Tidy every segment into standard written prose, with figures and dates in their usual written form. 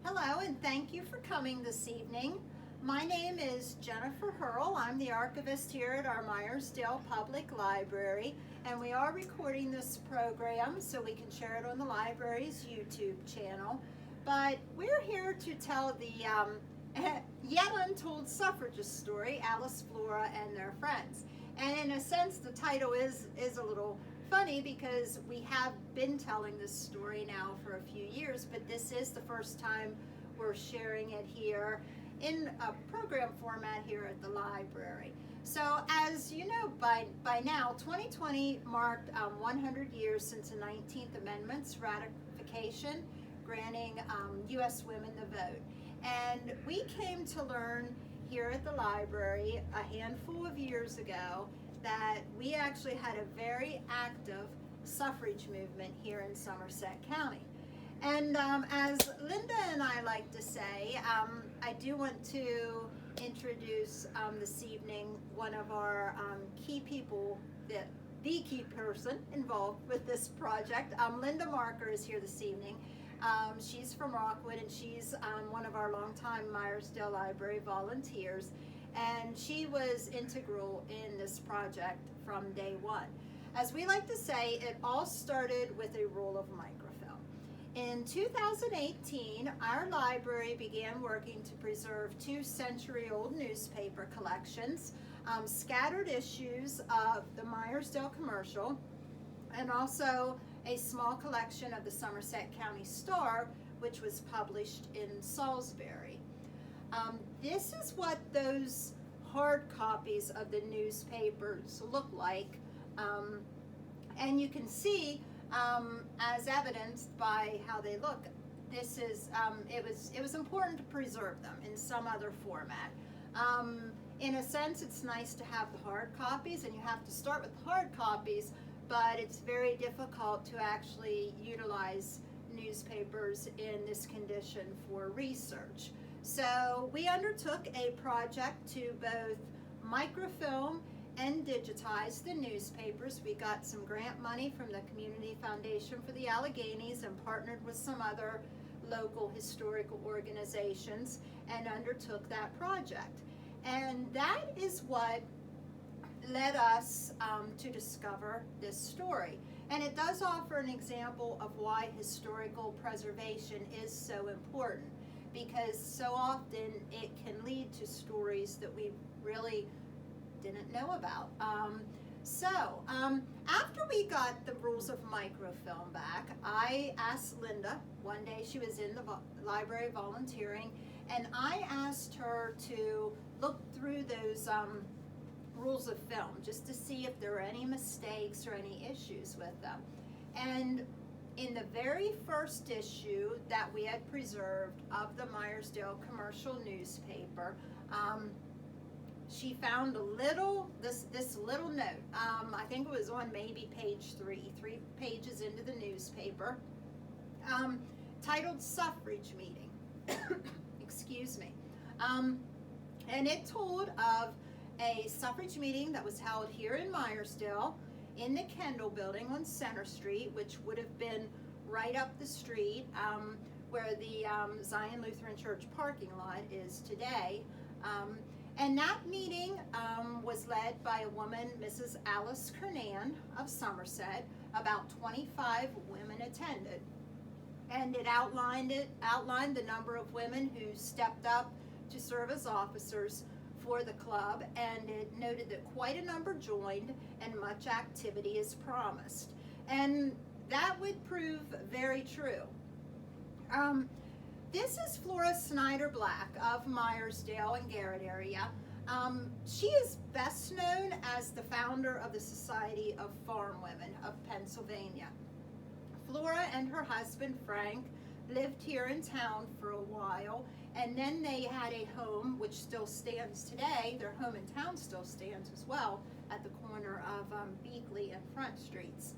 Hello, and thank you for coming this evening. My name is Jennifer Hurl. I'm the archivist here at our Meyersdale Public Library, and we are recording this program so we can share it on the library's YouTube channel. But we're here to tell the yet untold suffragist story, Alice, Flora, and their friends. And in a sense, the title is a little funny because we have been telling this story now for a few years, but this is the first time we're sharing it here in a program format here at the library. So as you know by now, 2020 marked 100 years since the 19th Amendment's ratification, granting U.S. women the vote. And we came to learn here at the library a handful of years ago that we actually had a very active suffrage movement here in Somerset County. And as Linda and I like to say, I do want to introduce this evening one of our key people, the key person involved with this project. Linda Marker is here this evening. She's from Rockwood, and she's one of our longtime Meyersdale Library volunteers. And she was integral in this project from day one. As we like to say, it all started with a roll of microfilm. In 2018, our library began working to preserve 2-century-old newspaper collections, scattered issues of the Meyersdale Commercial, and also a small collection of the Somerset County Star, which was published in Salisbury. This is what those hard copies of the newspapers look like, and you can see, as evidenced by how they look, this is it was important to preserve them in some other format. In a sense, it's nice to have the hard copies, and you have to start with hard copies, but it's very difficult to actually utilize newspapers in this condition for research. So we undertook a project to both microfilm and digitize the newspapers. We got some grant money from the Community Foundation for the Alleghenies and partnered with some other local historical organizations and undertook that project. And that is what led us to discover this story. And it does offer an example of why historical preservation is so important, because so often it can lead to stories that we really didn't know about. After we got the rules of microfilm back, I asked Linda, one day she was in the library volunteering, and I asked her to look through those rules of film just to see if there were any mistakes or any issues with them. And in the very first issue that we had preserved of the Meyersdale commercial newspaper, she found this little note. I think it was on maybe page 3 pages into the newspaper, titled Suffrage Meeting. Excuse me. And it told of a suffrage meeting that was held here in Meyersdale in the Kendall building on Center Street, which would have been right up the street where the Zion Lutheran Church parking lot is today. And that meeting was led by a woman, Mrs. Alice Kernan of Somerset. About 25 women attended. And it outlined the number of women who stepped up to serve as officers for the club, and it noted that quite a number joined and much activity is promised. And that would prove very true. This is Flora Snyder Black of Meyersdale and Garrett area. She is best known as the founder of the Society of Farm Women of Pennsylvania. Flora and her husband Frank lived here in town for a while, and then they had a home which still stands today. Their home in town still stands as well at the corner of Beakley and Front Streets.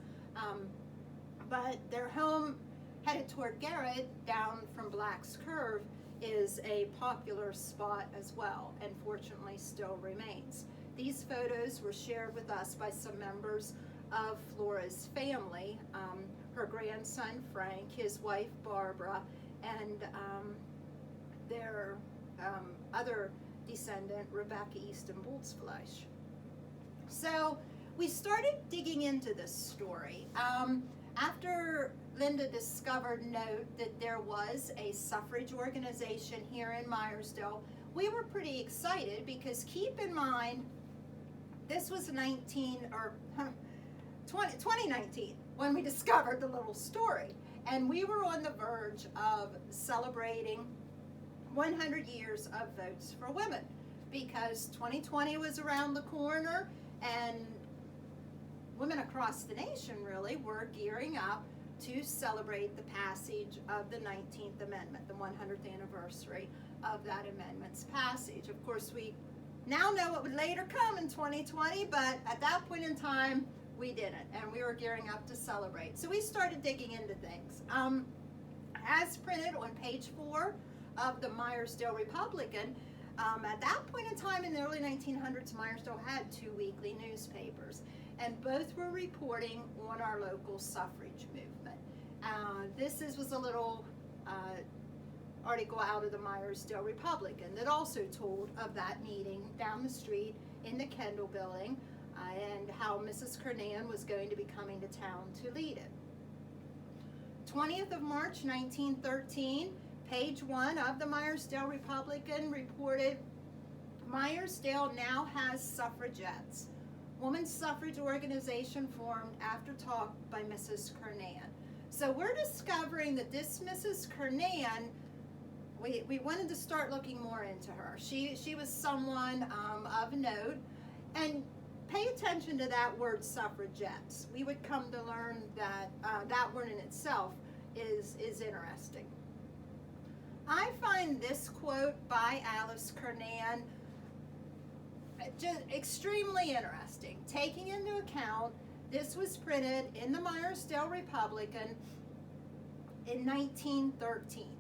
But their home headed toward Garrett down from Black's Curve is a popular spot as well, and fortunately still remains. These photos were shared with us by some members of Flora's family, her grandson Frank, his wife Barbara, and their other descendant, Rebecca Easton Boltzfleisch. So we started digging into this story. After Linda discovered note that there was a suffrage organization here in Meyersdale, we were pretty excited because keep in mind, this was 2019 when we discovered the little story. And we were on the verge of celebrating 100 years of votes for women because 2020 was around the corner and women across the nation really were gearing up to celebrate the passage of the 19th Amendment, the 100th anniversary of that amendment's passage. Of course, we now know what would later come in 2020, but at that point in time, we didn't, and we were gearing up to celebrate. So we started digging into things. As printed on page 4 of the Meyersdale Republican, at that point in time in the early 1900s, Meyersdale had 2 weekly newspapers, and both were reporting on our local suffrage movement. This was a little article out of the Meyersdale Republican that also told of that meeting down the street in the Kendall building and how Mrs. Kernan was going to be coming to town to lead it. 20th of March 1913, page 1 of the Meyersdale Republican reported, Meyersdale now has suffragettes. Women's suffrage organization formed after talk by Mrs. Kernan. So we're discovering that this Mrs. Kernan, we wanted to start looking more into her. She was someone of note, and pay attention to that word suffragettes. We would come to learn that that word in itself is interesting. I find this quote by Alice Kernan just extremely interesting, taking into account this was printed in the Meyersdale Republican in 1913.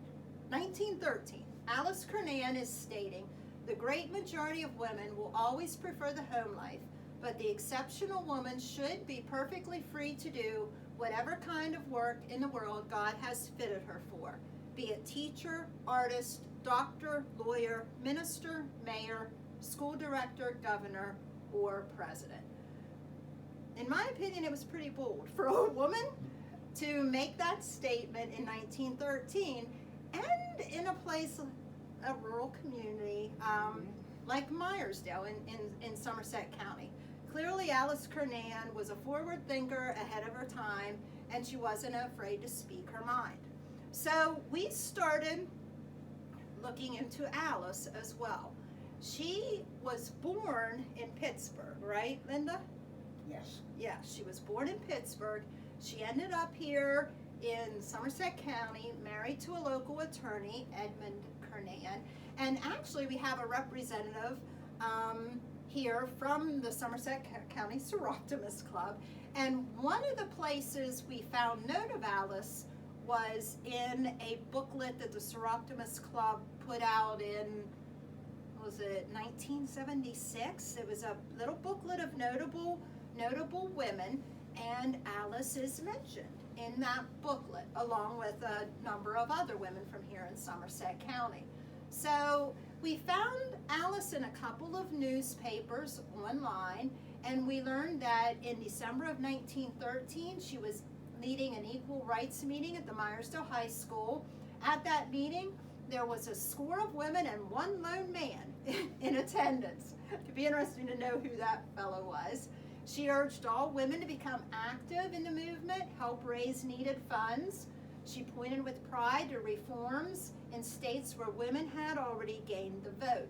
1913. Alice Kernan is stating, the great majority of women will always prefer the home life, but the exceptional woman should be perfectly free to do whatever kind of work in the world God has fitted her for, be it teacher, artist, doctor, lawyer, minister, mayor, school director, governor, or president. In my opinion, it was pretty bold for a woman to make that statement in 1913 and in a place, a rural community like Meyersdale in Somerset County. Clearly, Alice Kernan was a forward thinker ahead of her time, and she wasn't afraid to speak her mind. So we started looking into Alice as well. She was born in Pittsburgh, right, Linda? Yes. Yeah, she was born in Pittsburgh. She ended up here in Somerset County, married to a local attorney, Edmund Kernan. And actually, we have a representative here from the Somerset County Seroptimus Club. And one of the places we found note of Alice was in a booklet that the Seroptimus Club put out in, was it 1976? It was a little booklet of notable women, and Alice is mentioned in that booklet, along with a number of other women from here in Somerset County. So we found Alice in a couple of newspapers online, and we learned that in December of 1913, she was leading an equal rights meeting at the Meyersdale High School. At that meeting, there was a score of women and one lone man in attendance. It'd be interesting to know who that fellow was. She urged all women to become active in the movement, help raise needed funds. She pointed with pride to reforms in states where women had already gained the vote.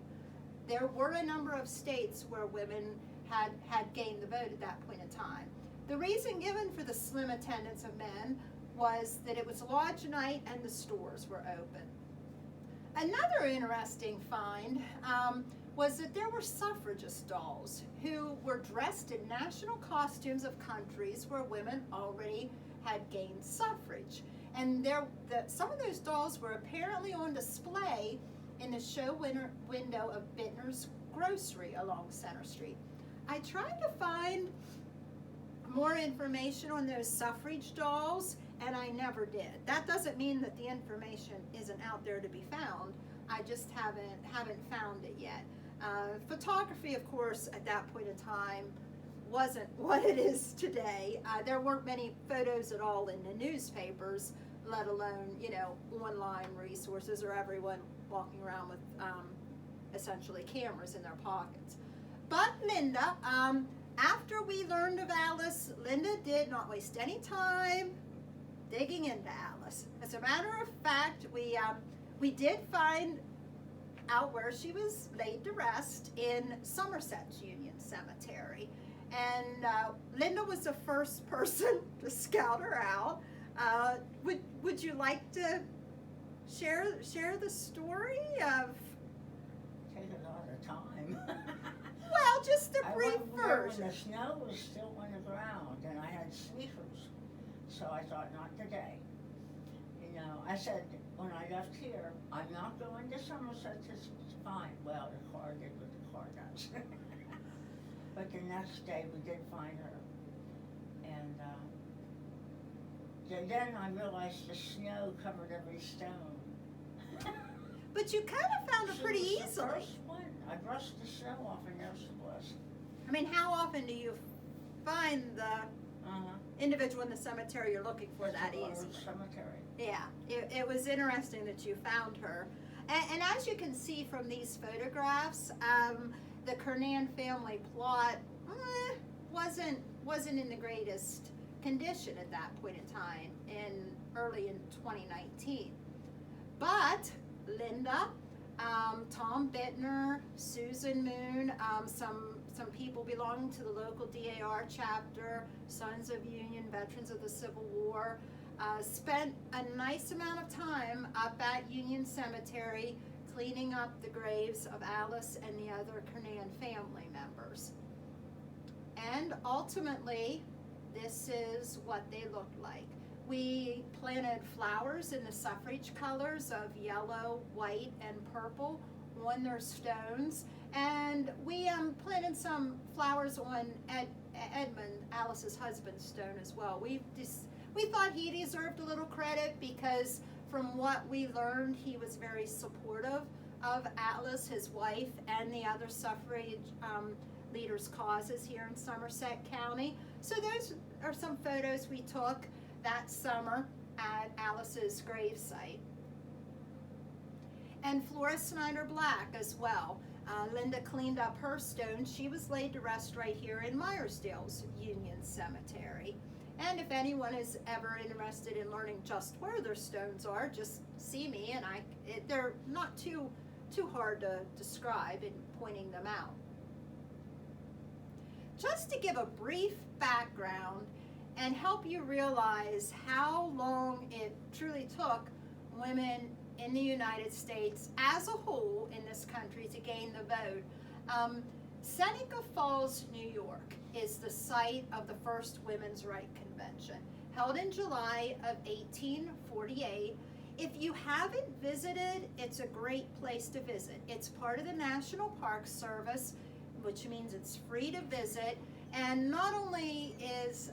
There were a number of states where women had gained the vote at that point in time. The reason given for the slim attendance of men was that it was lodge night and the stores were open. Another interesting find was that there were suffragist dolls who were dressed in national costumes of countries where women already had gained suffrage. And some of those dolls were apparently on display in the show window of Bittner's Grocery along Center Street. I tried to find more information on those suffrage dolls, and I never did. That doesn't mean that the information isn't out there to be found. I just haven't found it yet. Photography, of course, at that point in time wasn't what it is today. There weren't many photos at all in the newspapers, let alone, online resources or everyone walking around with essentially cameras in their pockets. But Linda, after we learned of Alice, Linda did not waste any time digging into Alice. As a matter of fact, we did find out where she was laid to rest in Somerset's Union Cemetery. And Linda was the first person to scout her out. Would you like to share the story of? Take a lot of time. Well, just a brief version. When the snow was still on the ground, and I had sneakers, so I thought, not today. I said when I left here, I'm not going to Somerset to find. Well, the car did what the car does. But the next day we did find her, and then I realized the snow covered every stone. But you kind of found her pretty easily. The first one. I brushed the snow off, and there she was. I mean, how often do you find the individual in the cemetery you're looking for that easily? Cemetery. Yeah, it was interesting that you found her. And as you can see from these photographs, the Kernan family plot wasn't in the greatest condition at that point in time, early in 2019. But Linda, Tom Bittner, Susan Moon, some people belonging to the local DAR chapter, Sons of Union, Veterans of the Civil War, spent a nice amount of time up at Union Cemetery cleaning up the graves of Alice and the other Kernan family members. And ultimately, this is what they looked like. We planted flowers in the suffrage colors of yellow, white, and purple on their stones. And we planted some flowers on Edmund, Alice's husband's stone as well. We thought he deserved a little credit because from what we learned, he was very supportive of Alice, his wife, and the other suffrage leaders' causes here in Somerset County. So those are some photos we took that summer at Alice's gravesite. And Flora Snyder Black as well. Linda cleaned up her stone. She was laid to rest right here in Meyersdale's Union Cemetery. And if anyone is ever interested in learning just where their stones are, just see me, and they're not too hard to describe in pointing them out. Just to give a brief background and help you realize how long it truly took women in the United States as a whole in this country to gain the vote. Seneca Falls, New York is the site of the first Women's Rights Convention, held in July of 1848. If you haven't visited, it's a great place to visit. It's part of the National Park Service, which means it's free to visit. And not only is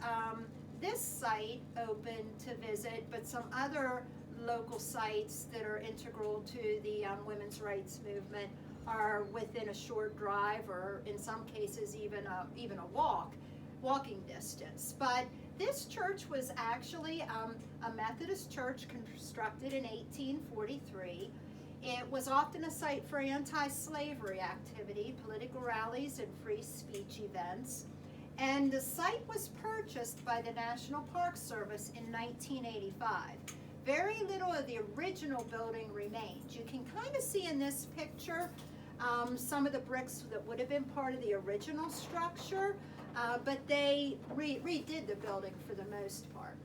this site open to visit, but some other local sites that are integral to the women's rights movement are within a short drive, or in some cases even a walking distance. But this church was actually a Methodist church constructed in 1843. It was often a site for anti-slavery activity, political rallies, and free speech events. And the site was purchased by the National Park Service in 1985. Very little of the original building remains. You can kind of see in this picture some of the bricks that would have been part of the original structure, but they redid the building for the most part.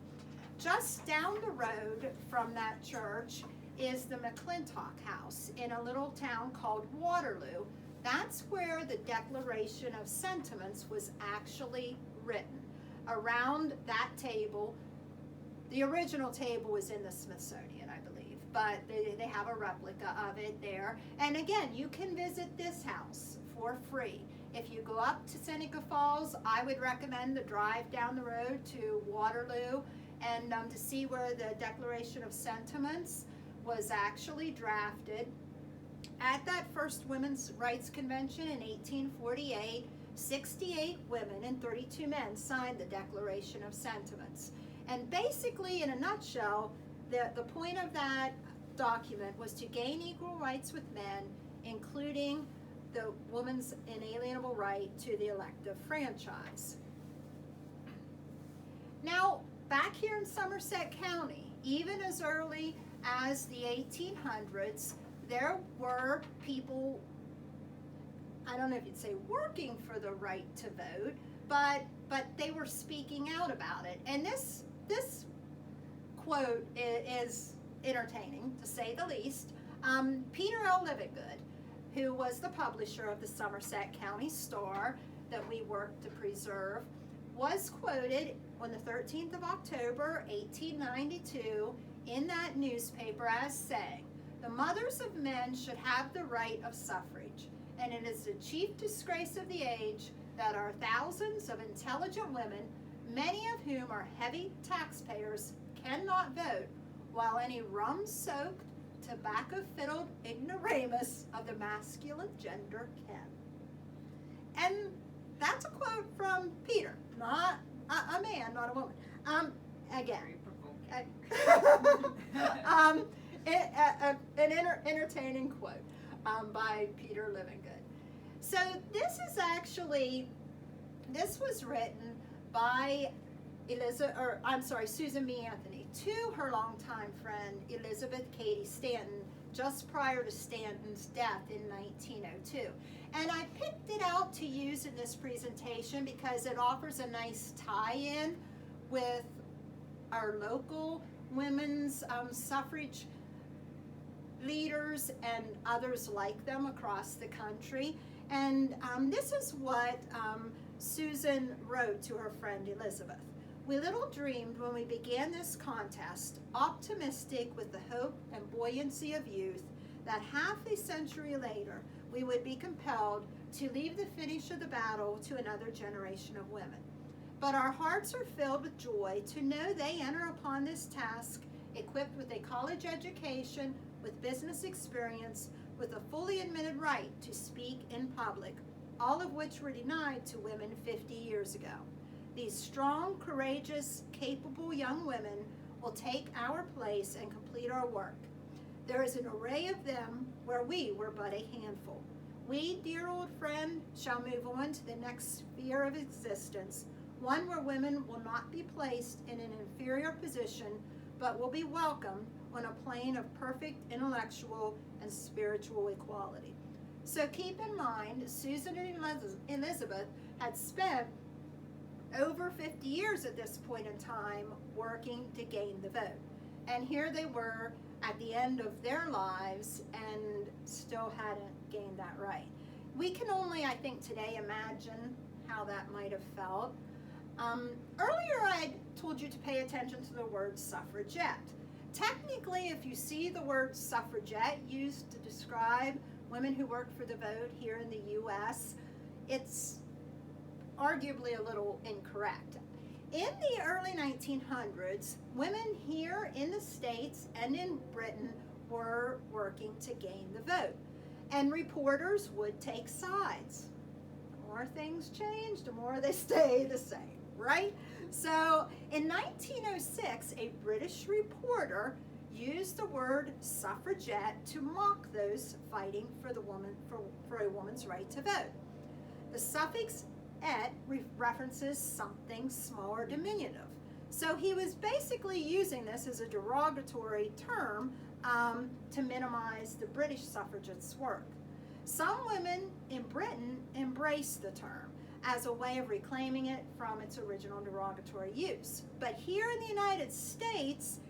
Just down the road from that church is the McClintock House in a little town called Waterloo. That's where the Declaration of Sentiments was actually written. Around that table, the original table was in the Smithsonian, I believe, but they have a replica of it there. And again, you can visit this house for free. If you go up to Seneca Falls, I would recommend the drive down the road to Waterloo. and to see where the Declaration of Sentiments was actually drafted. At that first Women's Rights Convention in 1848, 68 women and 32 men signed the Declaration of Sentiments. And basically, in a nutshell, the point of that document was to gain equal rights with men, including the woman's inalienable right to the elective franchise. Now, back here in Somerset County, even as early as the 1800s, there were people, I don't know if you'd say working for the right to vote, but they were speaking out about it. And this quote is entertaining, to say the least. Peter L. Livingood, who was the publisher of the Somerset County Star that we worked to preserve, was quoted on the 13th of October, 1892, in that newspaper as saying, "The mothers of men should have the right of suffrage, and it is the chief disgrace of the age that our thousands of intelligent women, many of whom are heavy taxpayers, cannot vote, while any rum-soaked, tobacco-fiddled ignoramus of the masculine gender can." And that's a quote from Peter, not a man, not a woman. Again, an entertaining quote by Peter Livingood. So this was written by Susan B. Anthony to her longtime friend Elizabeth Cady Stanton just prior to Stanton's death in 1902. And I picked it out to use in this presentation because it offers a nice tie-in with our local women's suffrage leaders and others like them across the country. And this is what Susan wrote to her friend Elizabeth. "We little dreamed when we began this contest, optimistic with the hope and buoyancy of youth, that half a century later we would be compelled to leave the finish of the battle to another generation of women. But our hearts are filled with joy to know they enter upon this task equipped with a college education, with business experience, with a fully admitted right to speak in public, all of which were denied to women 50 years ago. These strong, courageous, capable young women will take our place and complete our work. There is an array of them where we were but a handful. We, dear old friend, shall move on to the next sphere of existence, one where women will not be placed in an inferior position, but will be welcomed on a plane of perfect intellectual and spiritual equality." So keep in mind, Susan and Elizabeth had spent over 50 years at this point in time working to gain the vote. And here they were at the end of their lives and still hadn't gained that right. We can only, I think, today imagine how that might have felt. Earlier I told you to pay attention to the word suffragette. Technically, if you see the word suffragette used to describe women who work for the vote here in the U.S., it's arguably a little incorrect. In the early 1900s, women here in the States and in Britain were working to gain the vote, and reporters would take sides. The more things change, the more they stay the same, right? So in 1906, a British reporter used the word suffragette to mock those fighting for a woman's right to vote. The suffix "et" references something small or diminutive. So he was basically using this as a derogatory term to minimize the British suffragists' work. Some women in Britain embraced the term as a way of reclaiming it from its original derogatory use. But here in the United States,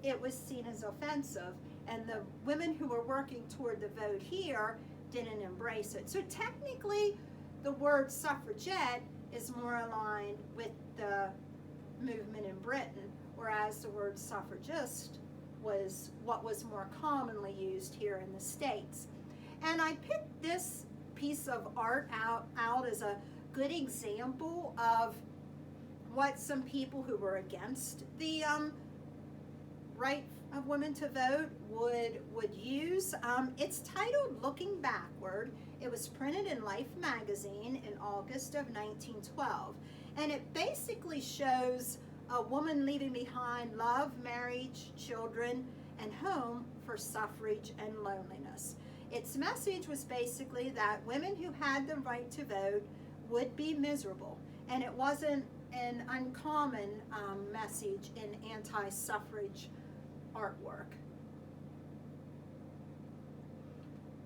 it was seen as offensive, and the women who were working toward the vote here didn't embrace it. So technically, the word suffragette is more aligned with the movement in Britain, whereas the word suffragist was what was more commonly used here in the States. And I picked this piece of art out as a good example of what some people who were against the right of women to vote would use. It's titled Looking Backward. It was printed in Life magazine in August of 1912, and it basically shows a woman leaving behind love, marriage, children, and home for suffrage and loneliness. Its message was basically that women who had the right to vote would be miserable, and it wasn't an uncommon message in anti-suffrage artwork.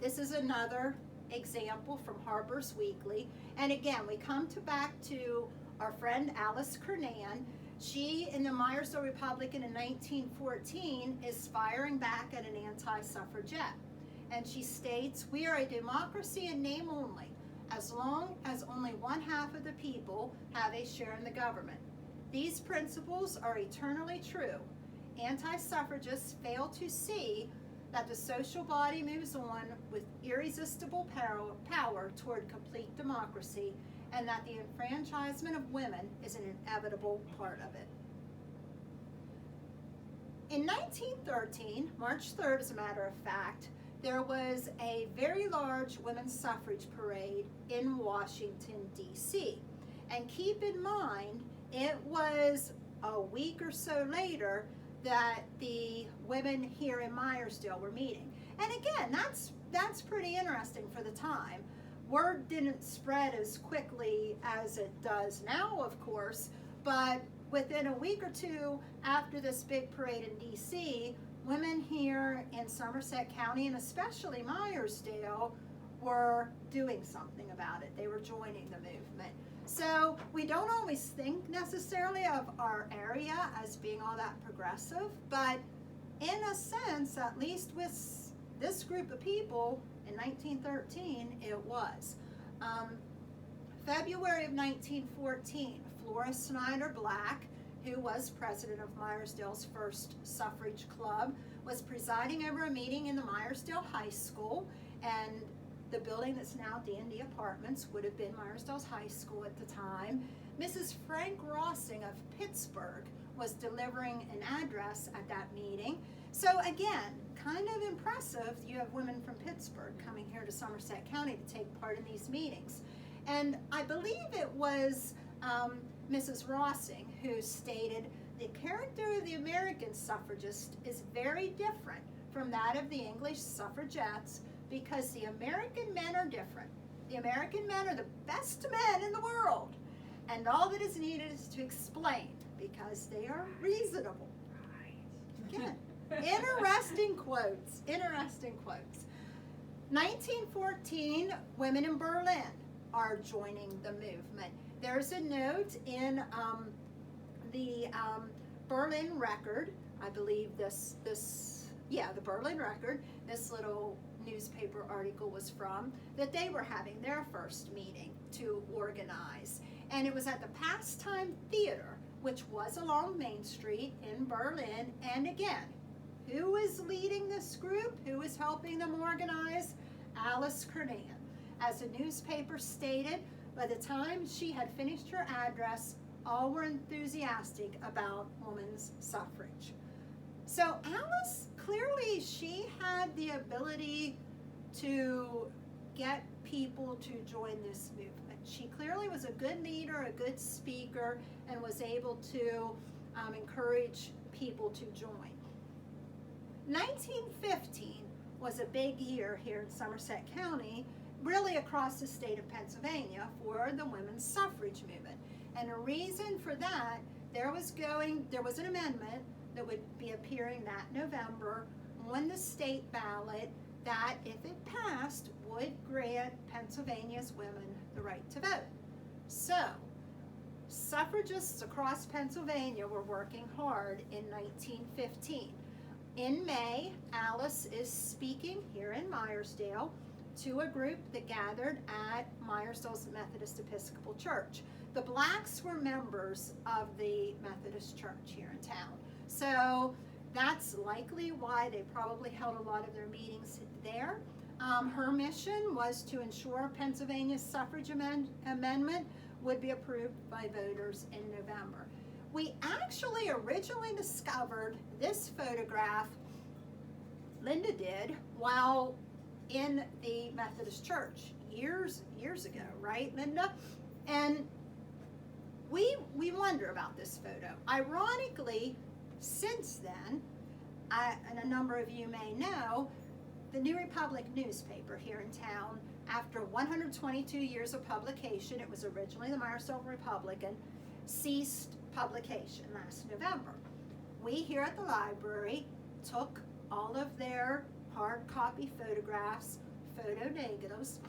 This is another example from Harper's Weekly, and again we come back to our friend Alice Kernan. She, in the Meyersdale Republican in 1914, is firing back at an anti-suffragette, and she states, "We are a democracy in name only, as long as only one half of the people have a share in the government. These principles are eternally true. Anti-suffragists fail to see that the social body moves on with irresistible power toward complete democracy, and that the enfranchisement of women is an inevitable part of it." In 1913, March 3rd as a matter of fact, there was a very large women's suffrage parade in Washington, D.C. And keep in mind, it was a week or so later that the women here in Meyersdale were meeting. And again, that's pretty interesting for the time. Word didn't spread as quickly as it does now, of course, but within a week or two after this big parade in D.C., women here in Somerset County, and especially Meyersdale, were doing something about it. They were joining the movement. So we don't always think necessarily of our area as being all that progressive, but in a sense, at least with this group of people in 1913, it was. February of 1914, Flora Snyder Black, who was president of Meyersdale's first suffrage club, was presiding over a meeting in the Meyersdale High School, and the building that's now D&D Apartments would have been Meyersdale's high school at the time. Mrs. Frank Rossing of Pittsburgh was delivering an address at that meeting. So again, kind of impressive. You have women from Pittsburgh coming here to Somerset County to take part in these meetings. And I believe it was Mrs. Rossing who stated, "The character of the American suffragist is very different from that of the English suffragettes, because the American men are different. The American men are the best men in the world, and all that is needed is to explain, because they are reasonable." Again, interesting quotes, interesting quotes. 1914, women in Berlin are joining the movement. There's a note in the Berlin Record, I believe the Berlin Record, this little newspaper article was from, that they were having their first meeting to organize. And it was at the Pastime Theater, which was along Main Street in Berlin. And again, who is leading this group? Who is helping them organize? Alice Kernan. As the newspaper stated, by the time she had finished her address, all were enthusiastic about women's suffrage. So Alice, clearly she had the ability to get people to join this movement. She clearly was a good leader, a good speaker, and was able to encourage people to join. 1915 was a big year here in Somerset County, really across the state of Pennsylvania, for the women's suffrage movement. And a reason for that, there was an amendment that would be appearing that November on the state ballot that, if it passed, would grant Pennsylvania's women the right to vote. So, suffragists across Pennsylvania were working hard in 1915. In May, Alice is speaking here in Meyersdale to a group that gathered at Meyersdale's Methodist Episcopal Church. The blacks were members of the Methodist Church here in town. So that's likely why they probably held a lot of their meetings there. Her mission was to ensure Pennsylvania's suffrage amendment would be approved by voters in November. We actually originally discovered this photograph, Linda did, while in the Methodist Church years ago, right, Linda? And we wonder about this photo. Ironically, since then, and a number of you may know, the New Republic newspaper here in town, after 122 years of publication, it was originally the Meyersdale Republican, ceased publication last November. We here at the library took all of their hard copy photographs, photo negatives,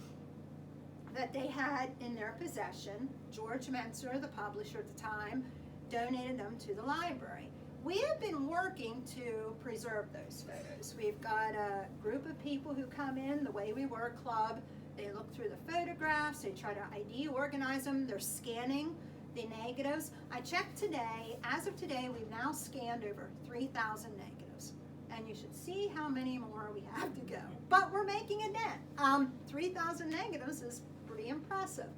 that they had in their possession. George Menser, the publisher at the time, donated them to the library. We have been working to preserve those photos. We've got a group of people who come in, the Way We Work Club. They look through the photographs, they try to ID, organize them, they're scanning the negatives. I checked today, as of today, we've now scanned over 3,000 negatives. And you should see how many more we have to go. But we're making a dent. 3,000 negatives is pretty impressive.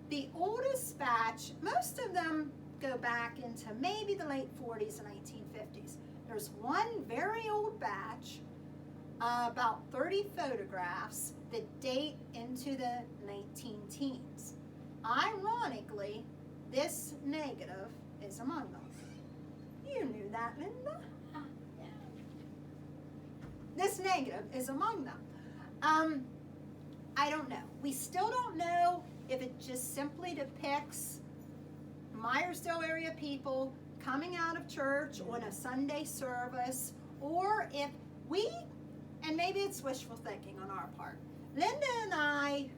The oldest batch, most of them go back into maybe the late 40s and 1950s. There's one very old batch, about 30 photographs that date into the 19-teens. Ironically, this negative is among them. You knew that, Linda? This negative is among them. I don't know. We still don't know if it just simply depicts Meyersdale area people coming out of church on a Sunday service, or if we, and maybe it's wishful thinking on our part. Linda and I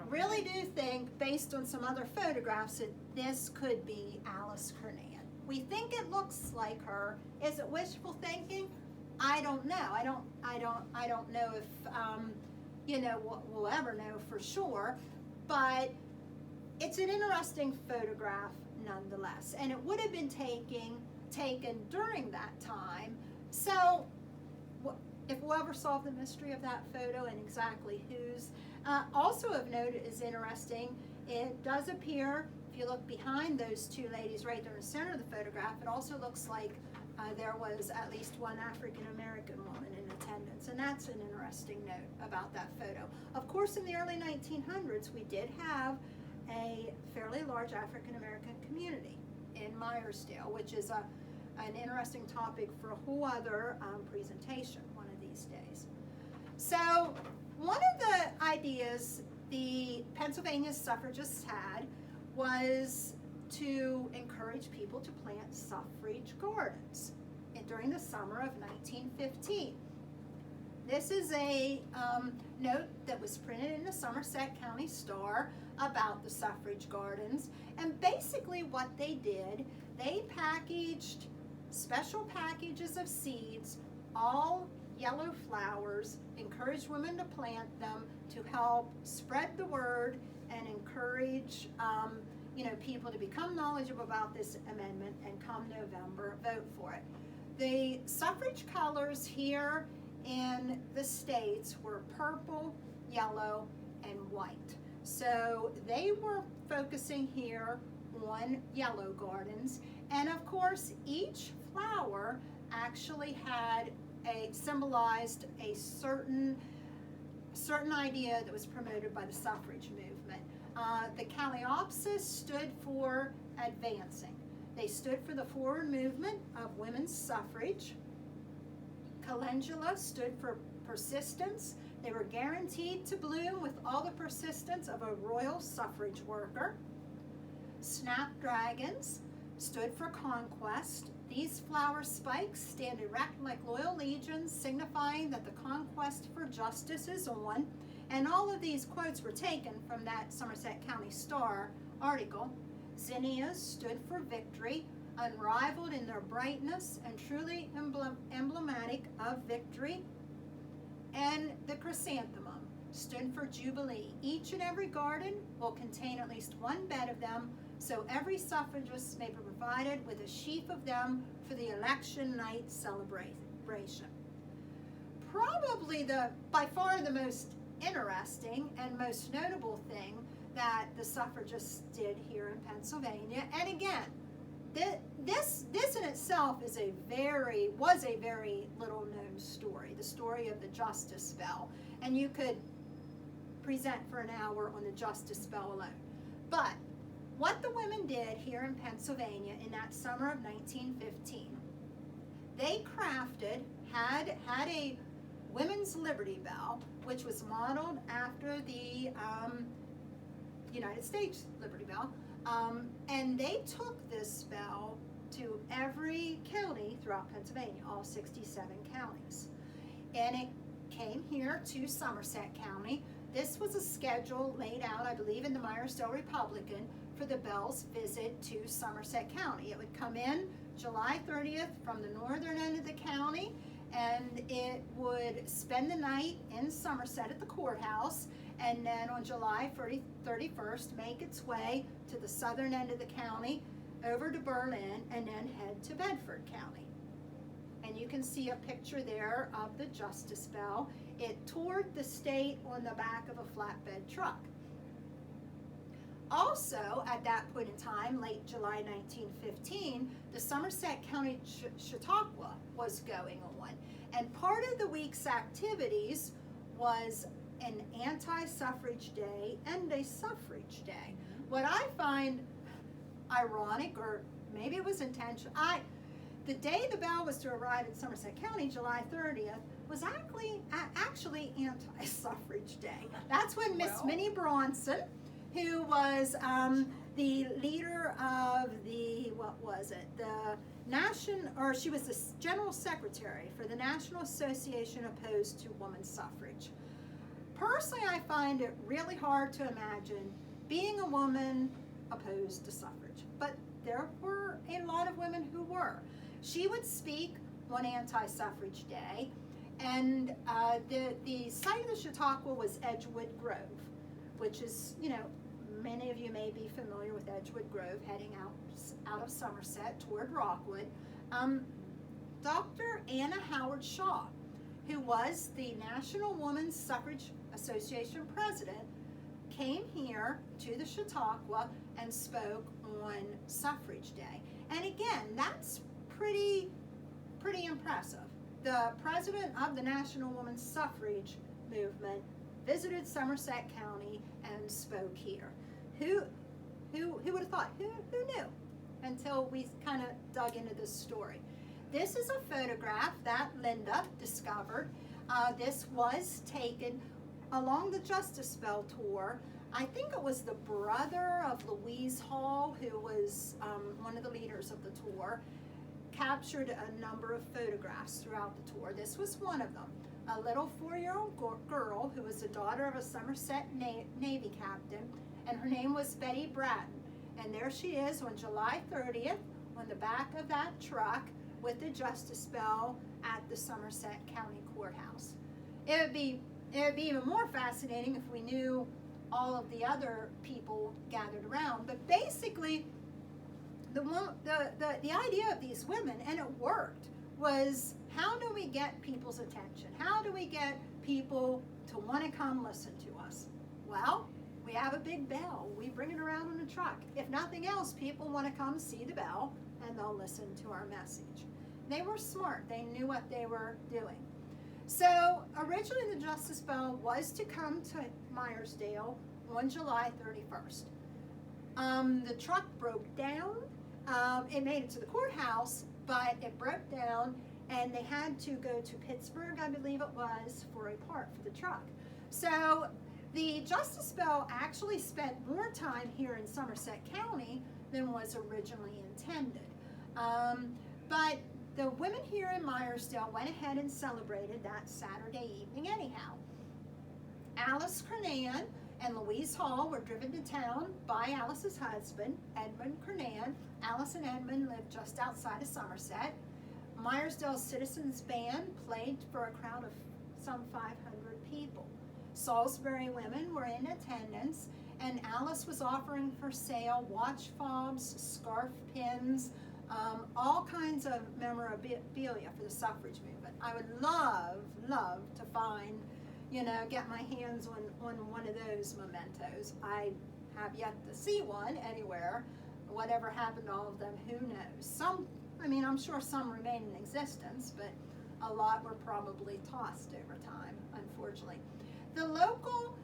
really do think, based on some other photographs, that this could be Alice Kernan. We think it looks like her. Is it wishful thinking? I don't know. I don't know if we'll ever know for sure, but it's an interesting photograph nonetheless, and it would have been taken during that time. So if we'll ever solve the mystery of that photo and exactly whose, also of note is interesting, it does appear, if you look behind those two ladies right there in the center of the photograph, it also looks like there was at least one African American woman in attendance, and that's an interesting note about that photo. Of course, in the early 1900s, we did have a fairly large African American community in Meyersdale, which is an interesting topic for a whole other presentation one of these days. So one of the ideas the Pennsylvania suffragists had was to encourage people to plant suffrage gardens during the summer of 1915. This is a note that was printed in the Somerset County Star about the suffrage gardens, and basically what they did, they packaged special packages of seeds, all yellow flowers, encouraged women to plant them to help spread the word and encourage people to become knowledgeable about this amendment and come November, vote for it. The suffrage colors here in the states were purple, yellow, and white. So they were focusing here on yellow gardens, and of course each flower actually had symbolized a certain idea that was promoted by the suffrage movement. The Calliopsis stood for advancing. They stood for the forward movement of women's suffrage. Calendula stood for persistence. They were guaranteed to bloom with all the persistence of a royal suffrage worker. Snapdragons stood for conquest. These flower spikes stand erect like loyal legions, signifying that the conquest for justice is on. And all of these quotes were taken from that Somerset County Star article. Zinnias stood for victory, unrivaled in their brightness and truly emblematic of victory. And the chrysanthemum stood for jubilee. Each and every garden will contain at least one bed of them, so every suffragist may be provided with a sheaf of them for the election night celebration. Probably by far the most interesting and most notable thing that the suffragists did here in Pennsylvania. And again, this in itself was a very little known story, the story of the Justice Bell. And you could present for an hour on the Justice Bell alone. But what the women did here in Pennsylvania in that summer of 1915, they had a women's Liberty Bell, which was modeled after the United States Liberty Bell, and they took this bell to every county throughout Pennsylvania, all 67 counties. And it came here to Somerset County. This was a schedule laid out, I believe, in the Meyersdale Republican for the bell's visit to Somerset County. It would come in July 30th from the northern end of the county, and it would spend the night in Somerset at the courthouse, and then on July 31st make its way to the southern end of the county, over to Berlin, and then head to Bedford County. And you can see a picture there of the Justice Bell. It toured the state on the back of a flatbed truck. Also, at that point in time, late July 1915, the Somerset County Chautauqua was going on. And part of the week's activities was an anti-suffrage day and a suffrage day. What I find ironic, or maybe it was intentional, the day the bell was to arrive in Somerset County, July 30th, was actually anti-suffrage day. That's when Miss Minnie Bronson, who was the leader of the, she was the general secretary for the National Association Opposed to Women's Suffrage. Personally, I find it really hard to imagine being a woman opposed to suffrage, but there were a lot of women who were. She would speak on anti-suffrage day, and the site of the Chautauqua was Edgewood Grove, which is, many of you may be familiar with Edgewood Grove, heading out of Somerset toward Rockwood. Dr. Anna Howard Shaw, who was the National Women's Suffrage Association president, came here to the Chautauqua and spoke on suffrage day. And again, that's pretty impressive. The president of the National Women's Suffrage movement visited Somerset County and spoke here. Who would have thought? Who knew? Until we kind of dug into this story. This is a photograph that Linda discovered. This was taken along the Justice Bell tour. I think it was the brother of Louise Hall, who was one of the leaders of the tour, captured a number of photographs throughout the tour. This was one of them. A little 4-year-old girl who was the daughter of a Somerset Navy captain, and her name was Betty Bratton. And there she is on July 30th on the back of that truck with the Justice Bell at the Somerset County Courthouse. It would be even more fascinating if we knew all of the other people gathered around. But basically, the idea of these women, and it worked, was how do we get people's attention? How do we get people to want to come listen to us? Well, we have a big bell. We bring it around on a truck. If nothing else, people want to come see the bell and they'll listen to our message. They were smart. They knew what they were doing. So originally the Justice Bell was to come to Meyersdale on July 31st. The truck broke down. It made it to the courthouse, but it broke down and they had to go to Pittsburgh, I believe it was, for a part for the truck. So the Justice Bell actually spent more time here in Somerset County than was originally intended. But the women here in Meyersdale went ahead and celebrated that Saturday evening anyhow. Alice Kernan and Louise Hall were driven to town by Alice's husband, Edmund Kernan. Alice and Edmund lived just outside of Somerset. Meyersdale's Citizens Band played for a crowd of some 500 people. Salisbury women were in attendance, and Alice was offering for sale watch fobs, scarf pins, all kinds of memorabilia for the suffrage movement. I would love to find, get my hands on one of those mementos. I have yet to see one anywhere. Whatever happened to all of them, who knows? I'm sure some remain in existence, but a lot were probably tossed over time, unfortunately. The local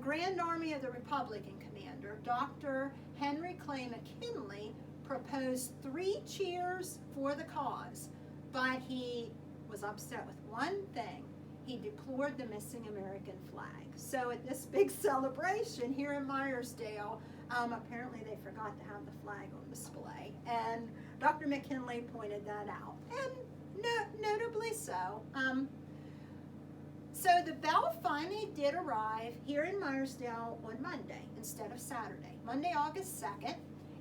Grand Army of the Republican commander, Dr. Henry Clay McKinley, proposed 3 cheers for the cause, but he was upset with one thing. He deplored the missing American flag. So at this big celebration here in Meyersdale, apparently they forgot to have the flag on display, and Dr. McKinley pointed that out, and notably so. So the bell finally did arrive here in Meyersdale on Monday instead of Saturday. Monday, August 2nd,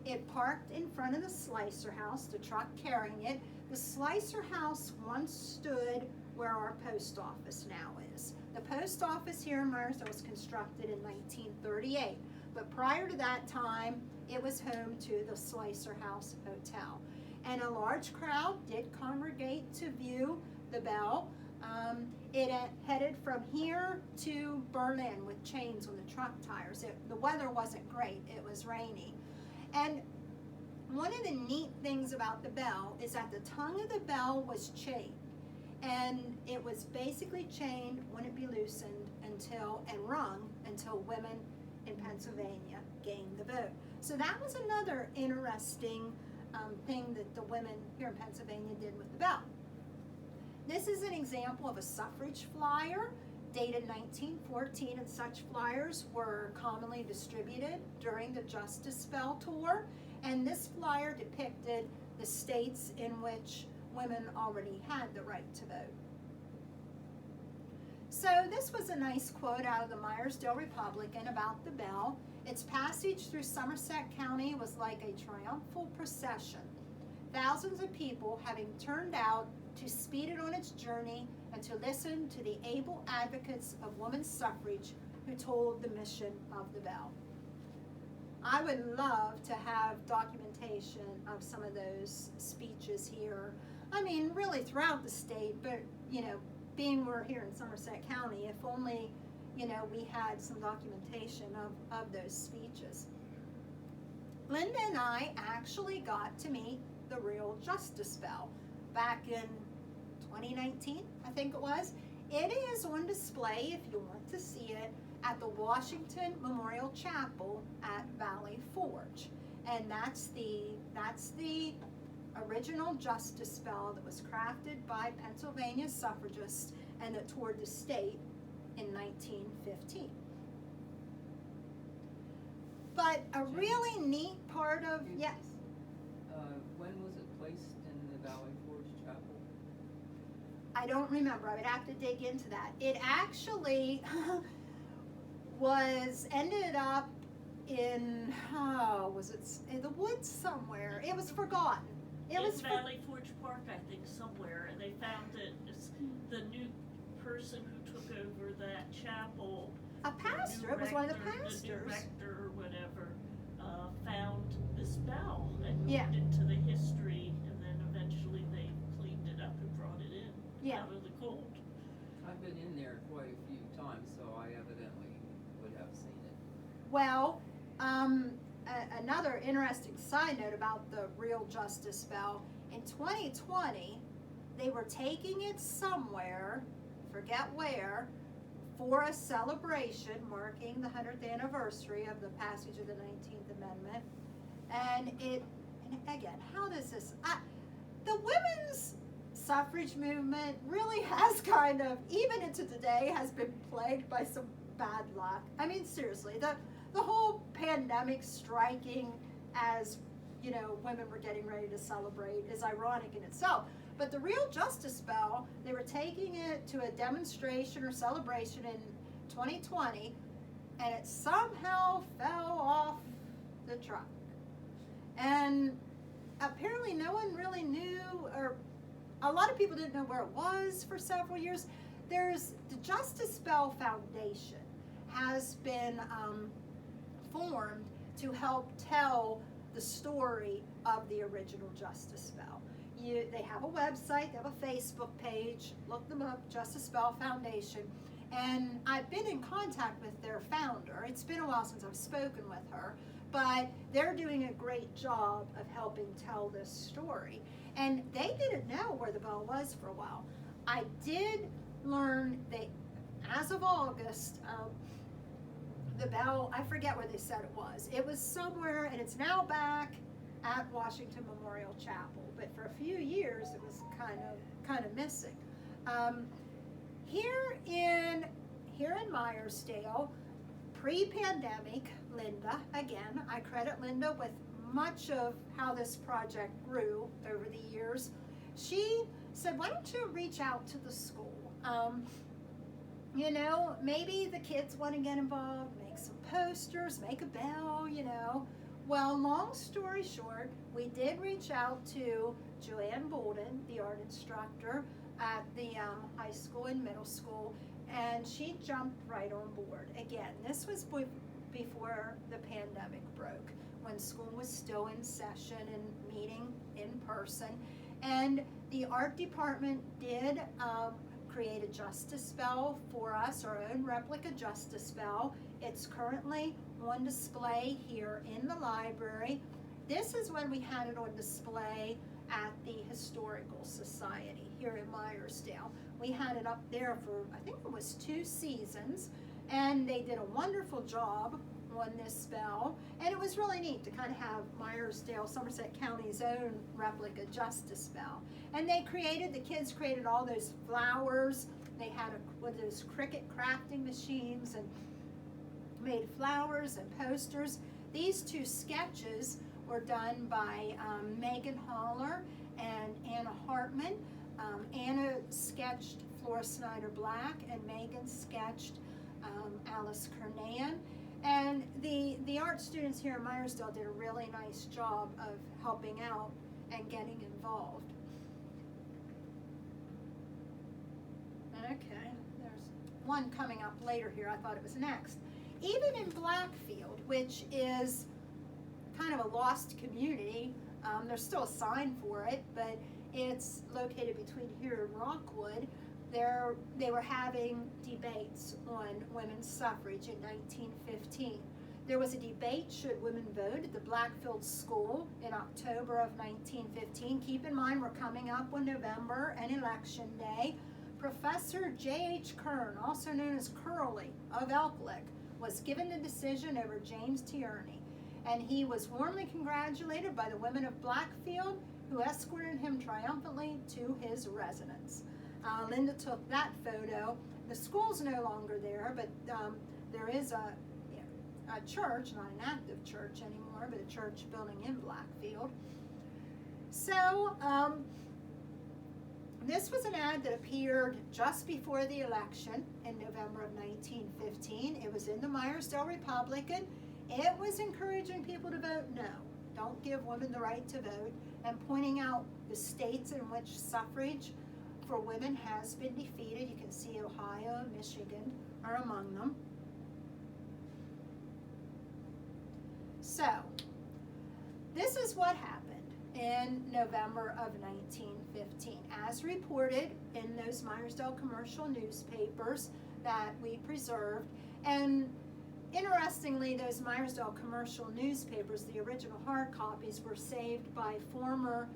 it parked in front of the Slicer House, the truck carrying it. The Slicer House once stood where our post office now is. The post office here in Meyersdale was constructed in 1938, but prior to that time, it was home to the Slicer House Hotel. And a large crowd did congregate to view the bell. It headed from here to Berlin with chains on the truck tires. The weather wasn't great, it was rainy. And one of the neat things about the bell is that the tongue of the bell was chained. And it was basically chained, wouldn't be loosened and rung until women in Pennsylvania gained the vote. So that was another interesting thing that the women here in Pennsylvania did with the bell. This is an example of a suffrage flyer dated 1914, and such flyers were commonly distributed during the Justice Bell tour. And this flyer depicted the states in which women already had the right to vote. So this was a nice quote out of the Meyersdale Republican about the bell. Its passage through Somerset County was like a triumphal procession. Thousands of people having turned out to speed it on its journey and to listen to the able advocates of women's suffrage who told the mission of the bell. I would love to have documentation of some of those speeches here. Really throughout the state, but, being we're here in Somerset County, if only, we had some documentation of those speeches. Linda and I actually got to meet the real Justice Bell back in 2019, I think it was. It is on display, if you want to see it, at the Washington Memorial Chapel at Valley Forge. And that's the original Justice Bell that was crafted by Pennsylvania suffragists and that toured the state in 1915. But a really neat part of, yes? When was it placed in the Valley Forge Chapel? I don't remember. I would have to dig into that. It actually ended up in, was it in the woods somewhere? It was forgotten. It was Valley Forge Park, I think, somewhere, and they found that the new person who took over that chapel, a pastor. It was one of the pastors. The new rector or whatever, found this bell and Yeah. moved it to the history, and then eventually they cleaned it up and brought it in out of the cold. I've been in there quite a few times, so I evidently would have seen it. Well, another interesting side note about the real Justice Bell, in 2020, they were taking it somewhere, forget where, for a celebration marking the 100th anniversary of the passage of the 19th Amendment. And again, how does this, the women's suffrage movement really has kind of, even into today, has been plagued by some bad luck. Seriously, the whole pandemic striking as, women were getting ready to celebrate is ironic in itself. But the real Justice Bell, they were taking it to a demonstration or celebration in 2020, and it somehow fell off the truck. And apparently no one really knew, or a lot of people didn't know where it was for several years. There's the Justice Bell Foundation has been formed to help tell the story of the original Justice Bell. They have a website, they have a Facebook page, look them up, Justice Bell Foundation, And I've been in contact with their founder. It's been a while since I've spoken with her, but they're doing a great job of helping tell this story. And they didn't know where the bell was for a while. I did learn that as of August, the bell, I forget where they said it was. It was somewhere, and it's now back at Washington Memorial Chapel. But for a few years, it was kind of missing. Here in Meyersdale, pre-pandemic, Linda, again, I credit Linda with much of how this project grew over the years. She said, why don't you reach out to the school? You know, maybe the kids want to get involved, make some posters, make a bell, you know. Well, long story short, we did reach out to Joanne Bolden, the art instructor at the high school and middle school, and she jumped right on board. Again, this was before the pandemic broke, when school was still in session and meeting in person. And the art department did create a justice bell for us, our own replica justice bell. It's currently on display here in the library. This is when we had it on display at the Historical Society here in Meyersdale. We had it up there for, I think it was 2 seasons, and they did a wonderful job on this bell, and it was really neat to kind of have Meyersdale, Somerset County's own replica justice bell. And the kids created all those flowers. They had those Cricut crafting machines and made flowers and posters. These 2 sketches were done by Megan Holler and Anna Hartman. Anna sketched Flora Snyder Black, and Megan sketched Alice Kernan. And the art students here in Meyersdale did a really nice job of helping out and getting involved. Okay, there's one coming up later here. I thought it was next. Even in Blackfield, which is kind of a lost community, there's still a sign for it, but it's located between here and Rockwood. They were having debates on women's suffrage in 1915. There was a debate, should women vote, at the Blackfield School in October of 1915. Keep in mind, we're coming up on November and Election Day. Professor J.H. Kern, also known as Curly of Elklick, was given the decision over James Tierney, and he was warmly congratulated by the women of Blackfield, who escorted him triumphantly to his residence. Linda took that photo. The school's no longer there, but there is a church, not an active church anymore, but a church building in Blackfield. So this was an ad that appeared just before the election in November of 1915. It was in the Meyersdale Republican. It was encouraging people to vote no. Don't give women the right to vote, and pointing out the states in which suffrage for women has been defeated. You can see Ohio and Michigan are among them. So, this is what happened in November of 1915, as reported in those Meyersdale commercial newspapers that we preserved. And interestingly, those Meyersdale commercial newspapers, the original hard copies, were saved by former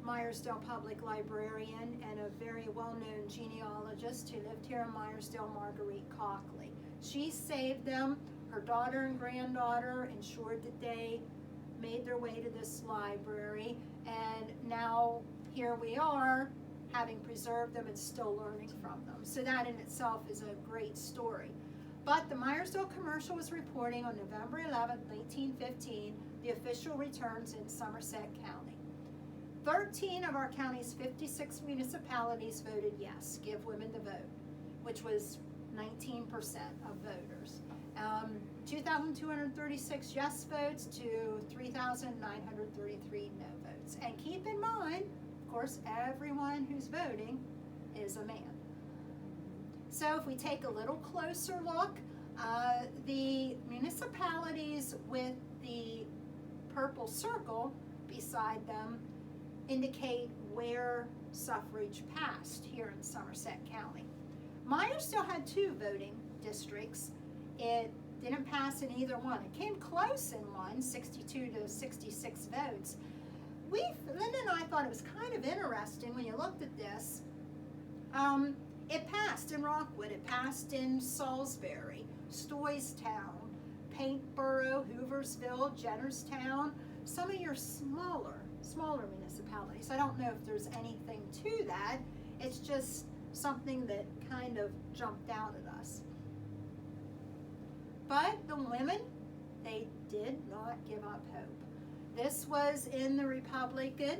Meyersdale public librarian and a very well-known genealogist who lived here in Meyersdale, Marguerite Cockley. She saved them. Her daughter and granddaughter ensured that they made their way to this library, and now here we are, having preserved them and still learning from them. So that in itself is a great story. But the Meyersdale commercial was reporting on November 11, 1915, the official returns in Somerset County. 13 of our county's 56 municipalities voted yes, give women the vote, which was 19% of voters. 2,236 yes votes to 3,933 no votes. And keep in mind, of course, everyone who's voting is a man. So if we take a little closer look, the municipalities with the purple circle beside them indicate where suffrage passed here in Somerset County. Meyersdale had 2 voting districts. It didn't pass in either one. It came close in one, 62 to 66 votes. Linda and I thought it was kind of interesting when you looked at this. It passed in Rockwood, it passed in Salisbury, Stoystown, Paintboro, Hooversville, Jennerstown, some of your smaller municipalities. I don't know if there's anything to that. It's just something that kind of jumped out at us. But the women, they did not give up hope. This was in the Republican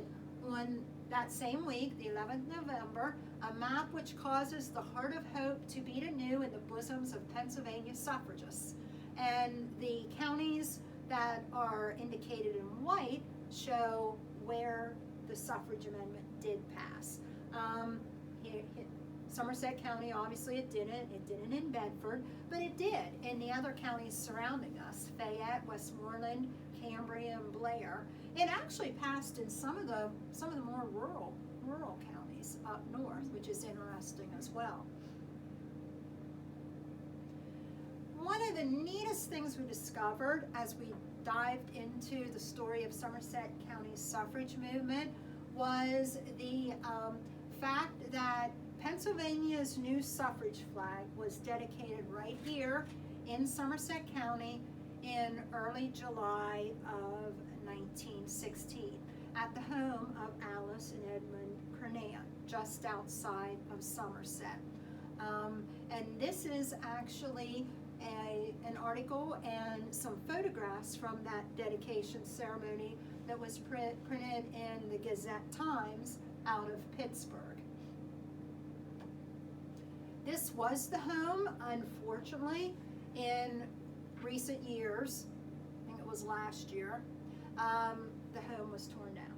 on that same week, the 11th November, a map which causes the heart of hope to beat anew in the bosoms of Pennsylvania suffragists. And the counties that are indicated in white show where the suffrage amendment did pass. Somerset County, obviously it didn't in Bedford, but it did in the other counties surrounding us, Fayette, Westmoreland, Cambria, and Blair. It actually passed in some of the more rural counties up north, which is interesting as well. One of the neatest things we discovered as we dived into the story of Somerset County's suffrage movement was the fact that Pennsylvania's new suffrage flag was dedicated right here in Somerset County in early July of 1916 at the home of Alice and Edmund Kernan, just outside of Somerset. And this is actually an article and some photographs from that dedication ceremony that was printed in the Gazette-Times out of Pittsburgh. This was the home, unfortunately, in recent years, I think it was last year, the home was torn down.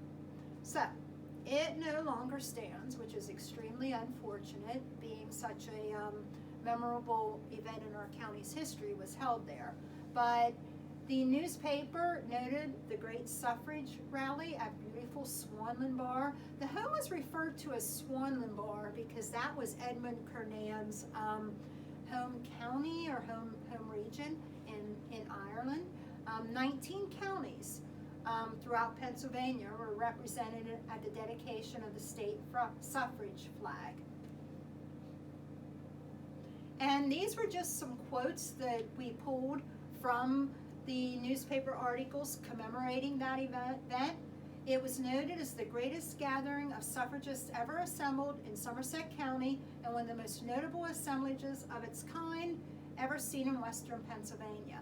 So, it no longer stands, which is extremely unfortunate, being such a memorable event in our county's history was held there. But the newspaper noted the great suffrage rally at beautiful Swanland Bar. The home was referred to as Swanland Bar because that was Edmund Kernan's home county or home region in Ireland. 19 counties throughout Pennsylvania were represented at the dedication of the state suffrage flag. And these were just some quotes that we pulled from the newspaper articles commemorating that event. It was noted as the greatest gathering of suffragists ever assembled in Somerset County and one of the most notable assemblages of its kind ever seen in western Pennsylvania.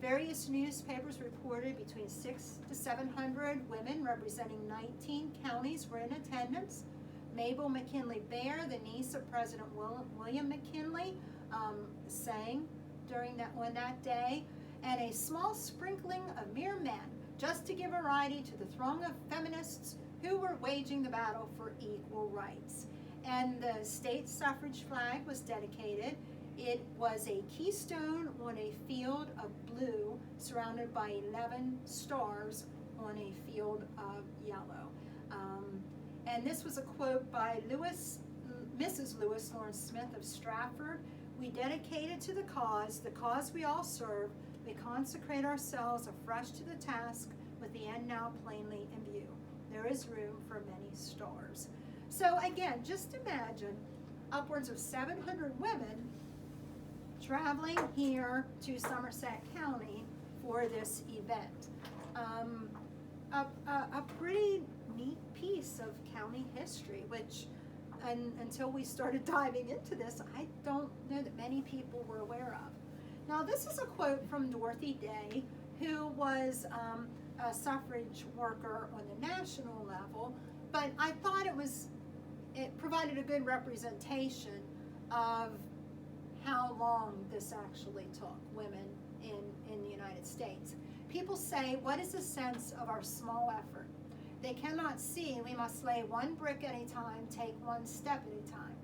Various newspapers reported between 600 to 700 women representing 19 counties were in attendance. Mabel McKinley Bear, the niece of President William McKinley, sang during that day, and a small sprinkling of mere men, just to give variety to the throng of feminists who were waging the battle for equal rights. And the state suffrage flag was dedicated. It was a keystone on a field of blue surrounded by 11 stars on a field of yellow. And this was a quote by Mrs. Lewis Lawrence Smith of Stratford. "We dedicate it to the cause we all serve. We consecrate ourselves afresh to the task with the end now plainly in view. There is room for many stars." So again, just imagine upwards of 700 women traveling here to Somerset County for this event. A pretty neat piece of county history, which until we started diving into this, I don't know that many people were aware of. Now, this is a quote from Dorothy Day, who was a suffrage worker on the national level, but I thought it provided a good representation of how long this actually took women in the United States. People say, "What is the sense of our small effort? They cannot see we must lay one brick at a time, take one step at a time.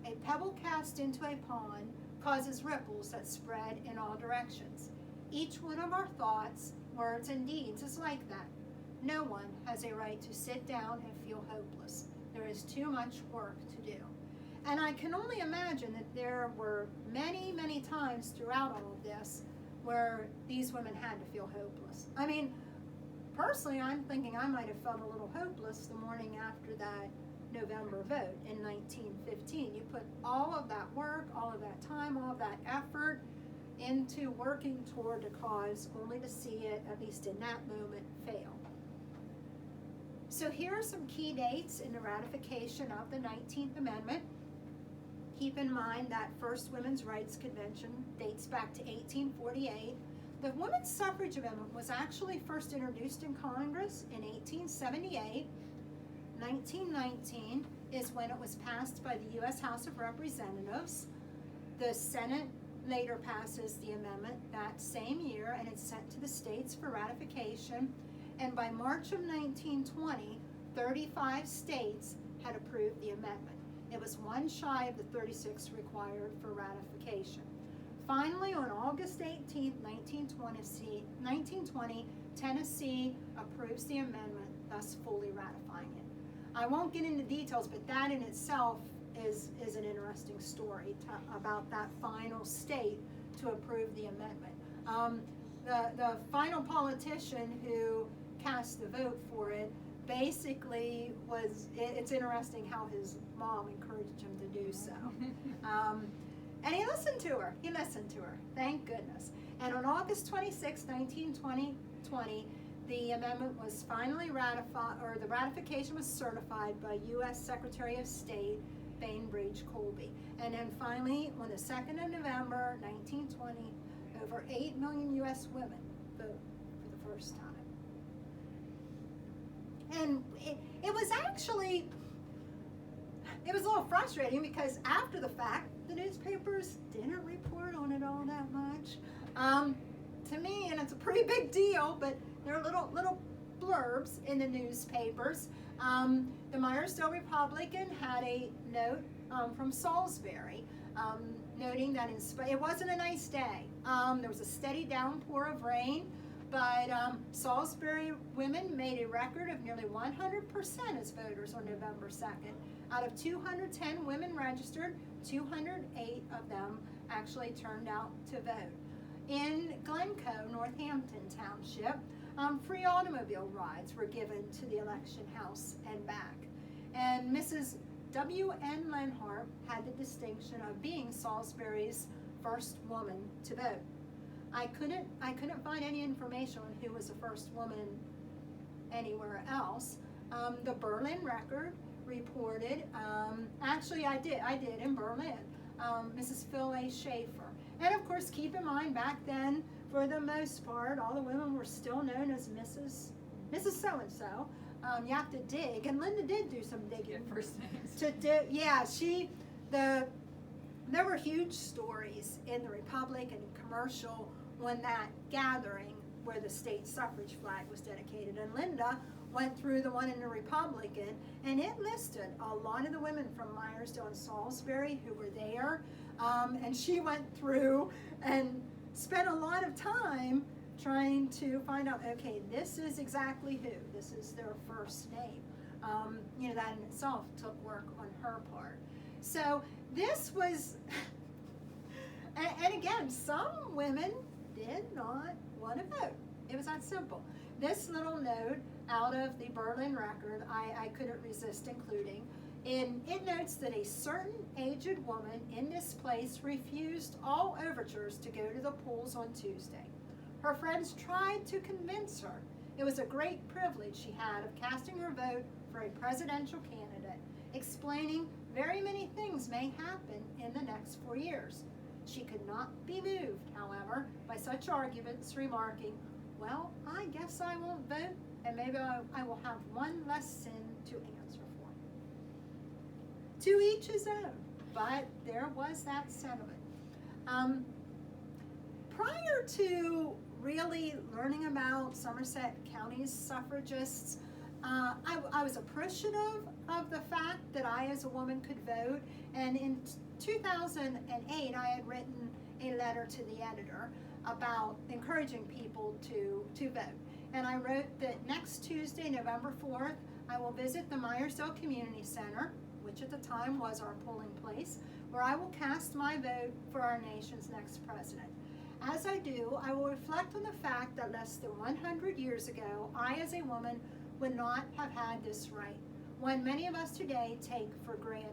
A pebble cast into a pond causes ripples that spread in all directions. Each one of our thoughts, words, and deeds is like that. No one has a right to sit down and feel hopeless. There is too much work to do." And I can only imagine that there were many, many times throughout all of this where these women had to feel hopeless. I mean, personally, I'm thinking I might have felt a little hopeless the morning after that November vote in 1915. You put all of that work, all of that time, all of that effort into working toward a cause only to see it, at least in that moment, fail. So here are some key dates in the ratification of the 19th Amendment. Keep in mind that first Women's Rights Convention dates back to 1848. The Women's Suffrage Amendment was actually first introduced in Congress in 1878. 1919 is when it was passed by the U.S. House of Representatives. The Senate later passes the amendment that same year, and it's sent to the states for ratification. And by March of 1920, 35 states had approved the amendment. It was one shy of the 36 required for ratification. Finally, on August 18, 1920, Tennessee approves the amendment, thus fully ratifying it. I won't get into details, but that in itself is an interesting story about that final state to approve the amendment. The final politician who cast the vote for it basically it's interesting how his mom encouraged him to do so. And he listened to her. Thank goodness. And on August 26, 1920, the amendment was finally ratified, or the ratification was certified by U.S. Secretary of State Bainbridge Colby. And then finally, on the 2nd of November, 1920, over 8 million U.S. women vote for the first time. And it was actually, it was a little frustrating because after the fact, the newspapers didn't report on it all that much. To me, and it's a pretty big deal, but there are little blurbs in the newspapers. The Meyersdale Republican had a note from Salisbury noting that it wasn't a nice day. There was a steady downpour of rain, but Salisbury women made a record of nearly 100% as voters on November 2nd. Out of 210 women registered, 208 of them actually turned out to vote. In Glencoe, Northampton Township, free automobile rides were given to the election house and back. And Mrs. W.N. Lenhart had the distinction of being Salisbury's first woman to vote. I couldn't find any information on who was the first woman anywhere else. The Berlin Record reported, actually I did in Berlin, Mrs. Phil A. Schaefer. And of course, keep in mind, back then, for the most part, all the women were still known as Mrs. So-and-so. You have to dig, and Linda did do some digging. Get first names. There were huge stories in the Republic and commercial when that gathering where the state suffrage flag was dedicated. And Linda went through the one in the Republican, and it listed a lot of the women from Meyersdale and Salisbury who were there. And she went through and spent a lot of time trying to find out, okay, this is exactly who. This is their first name. That in itself took work on her part. So this was, and again, some women did not want to vote. It was that simple. This little note out of the Berlin Record, I couldn't resist including. It notes that a certain aged woman in this place refused all overtures to go to the polls on Tuesday. Her friends tried to convince her it was a great privilege she had of casting her vote for a presidential candidate, explaining very many things may happen in the next 4 years. She could not be moved, however, by such arguments, remarking, well, I guess I won't vote, and maybe I will have one less sin to answer for. To each his own, but there was that sentiment. Prior to really learning about Somerset County's suffragists, I was appreciative of the fact that I as a woman could vote, and in 2008 I had written a letter to the editor about encouraging people to vote. And I wrote that next Tuesday, November 4th, I will visit the Meyersdale Community Center, which which at the time was our polling place, where I will cast my vote for our nation's next president. As I do, I will reflect on the fact that less than 100 years ago, I as a woman would not have had this right, one many of us today take for granted.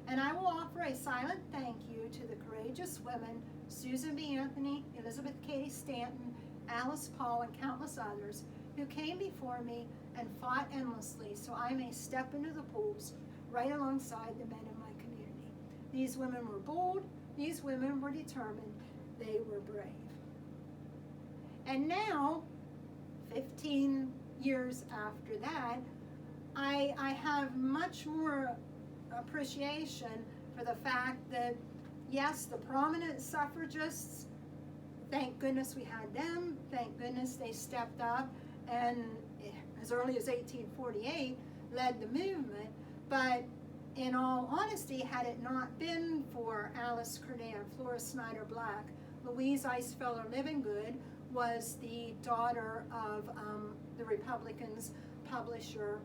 And I will offer a silent thank you to the courageous women, Susan B. Anthony, Elizabeth Cady Stanton, Alice Paul, and countless others who came before me and fought endlessly so I may step into the pools right alongside the men in my community. These women were bold, these women were determined, they were brave. And now, 15 years after that, I have much more appreciation for the fact that, yes, the prominent suffragists, thank goodness we had them, thank goodness they stepped up and as early as 1848 led the movement, but in all honesty, had it not been for Alice Kernan, Flora Snyder Black, Louise Icefeller Livingood was the daughter of the Republicans' publisher,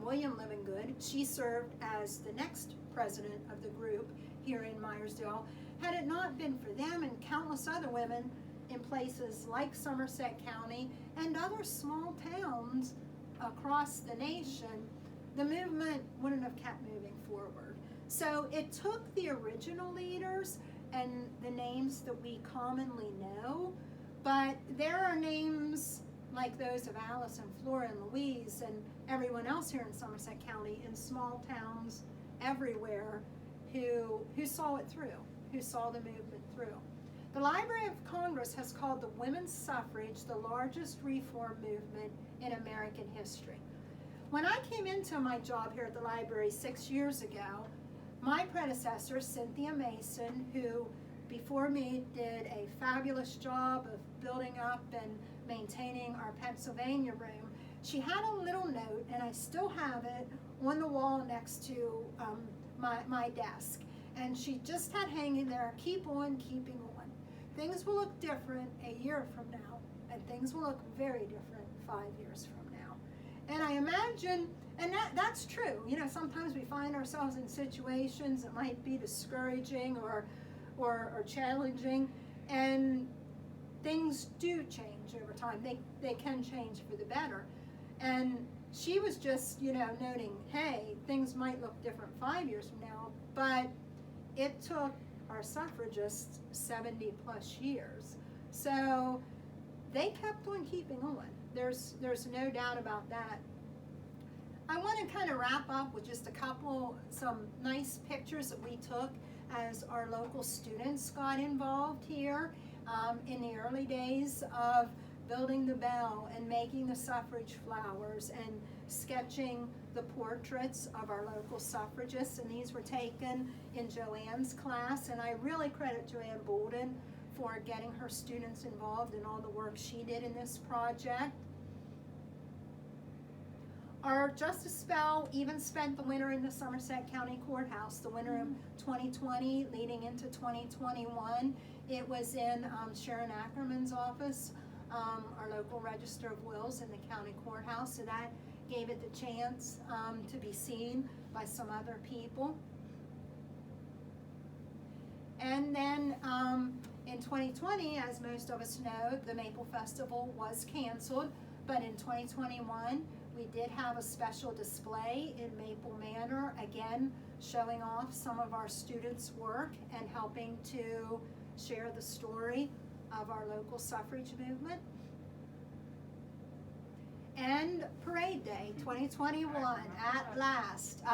William Livingood. She served as the next president of the group here in Meyersdale. Had it not been for them and countless other women in places like Somerset County and other small towns across the nation, the movement wouldn't have kept moving forward. So it took the original leaders and the names that we commonly know, but there are names like those of Alice and Flora and Louise and everyone else here in Somerset County in small towns everywhere who saw it through, who saw the movement through. The Library of Congress has called the women's suffrage the largest reform movement in American history. When I came into my job here at the library 6 years ago, my predecessor, Cynthia Mason, who before me did a fabulous job of building up and maintaining our Pennsylvania room, she had a little note, and I still have it on the wall next to my desk. And she just had hanging there, keep on keeping on. Things will look different a year from now, and things will look very different 5 years from now. And I imagine, and that's true, you know, sometimes we find ourselves in situations that might be discouraging or challenging, and things do change over time. They can change for the better. And she was just, you know, noting, hey, things might look different 5 years from now, but it took our suffragists 70 plus years. So they kept on keeping on. There's no doubt about that. I want to kind of wrap up with just some nice pictures that we took as our local students got involved here in the early days of building the bell and making the suffrage flowers and sketching the portraits of our local suffragists. And these were taken in Joanne's class, and I really credit Joanne Bolden for getting her students involved in all the work she did in this project. Our Justice Bell even spent the winter in the Somerset County Courthouse, the winter of 2020 leading into 2021. It was in Sharon Ackerman's office, our local Register of Wills in the county courthouse, so that gave it the chance to be seen by some other people. And then in 2020, as most of us know, the Maple Festival was canceled, but in 2021, we did have a special display in Maple Manor, again, showing off some of our students' work and helping to share the story of our local suffrage movement. And Parade Day 2021, at last.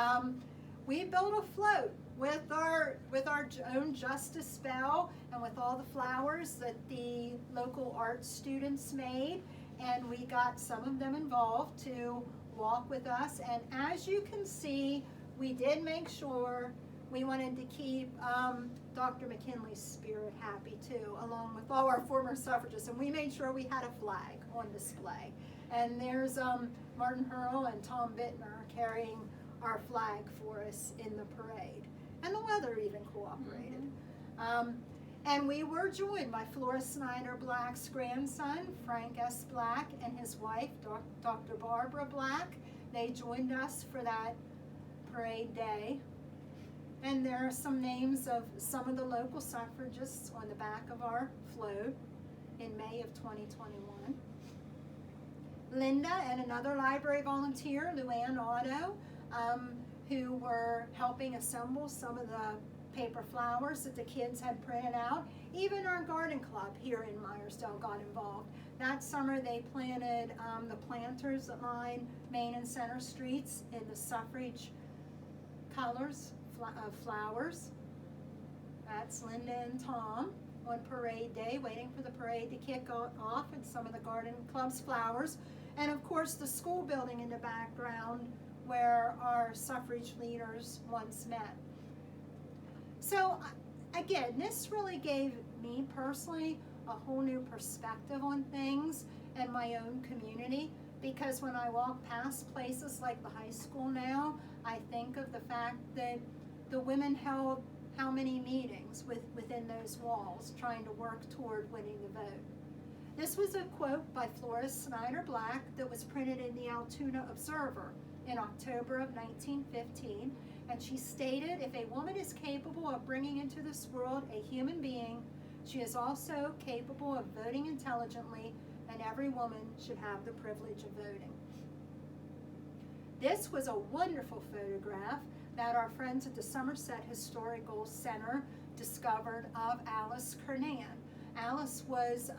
We built a float with our own Justice Bell and with all the flowers that the local art students made, and we got some of them involved to walk with us. And as you can see, we did make sure we wanted to keep Dr. McKinley's spirit happy too, along with all our former suffragists, and we made sure we had a flag on display. And there's Martin Hurl and Tom Bittner carrying our flag for us in the parade. And the weather even cooperated. And we were joined by Flora Snyder Black's grandson, Frank S. Black, and his wife, Dr. Barbara Black. They joined us for that Parade Day. And there are some names of some of the local suffragists on the back of our float in May of 2021. Linda and another library volunteer, Luann Otto, who were helping assemble some of the paper flowers that the kids had printed out. Even our garden club here in Meyersdale got involved. That summer they planted the planters that line Main and Center Streets in the suffrage colors of flowers. That's Linda and Tom on Parade Day, waiting for the parade to kick off, and some of the garden club's flowers. And of course the school building in the background where our suffrage leaders once met. So again, this really gave me personally a whole new perspective on things and my own community, because when I walk past places like the high school now, I think of the fact that the women held how many meetings within those walls trying to work toward winning the vote. This was a quote by Flora Snyder Black that was printed in the Altoona Observer in October of 1915, and she stated, "If a woman is capable of bringing into this world a human being, she is also capable of voting intelligently, and every woman should have the privilege of voting." This was a wonderful photograph that our friends at the Somerset Historical Center discovered of Alice Kernan. Alice was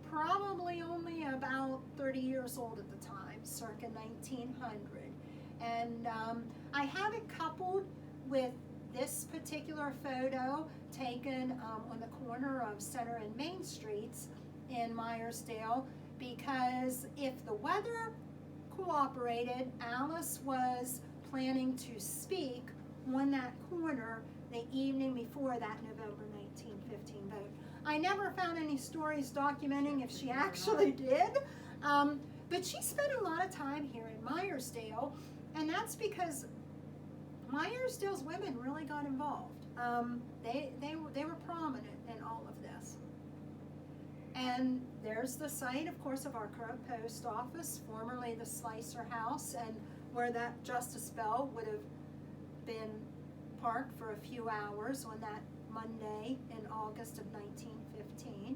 probably only about 30 years old at the time, circa 1900. And I have it coupled with this particular photo taken on the corner of Center and Main Streets in Meyersdale, because if the weather cooperated, Alice was planning to speak on that corner the evening before that November 1915 vote. I never found any stories documenting if she actually did, but she spent a lot of time here in Meyersdale, and that's because Meyersdale's women really got involved. They were prominent in all of this. And there's the site, of course, of our current post office, formerly the Slicer House, and where that Justice Bell would have been parked for a few hours on that Monday in August of 1915.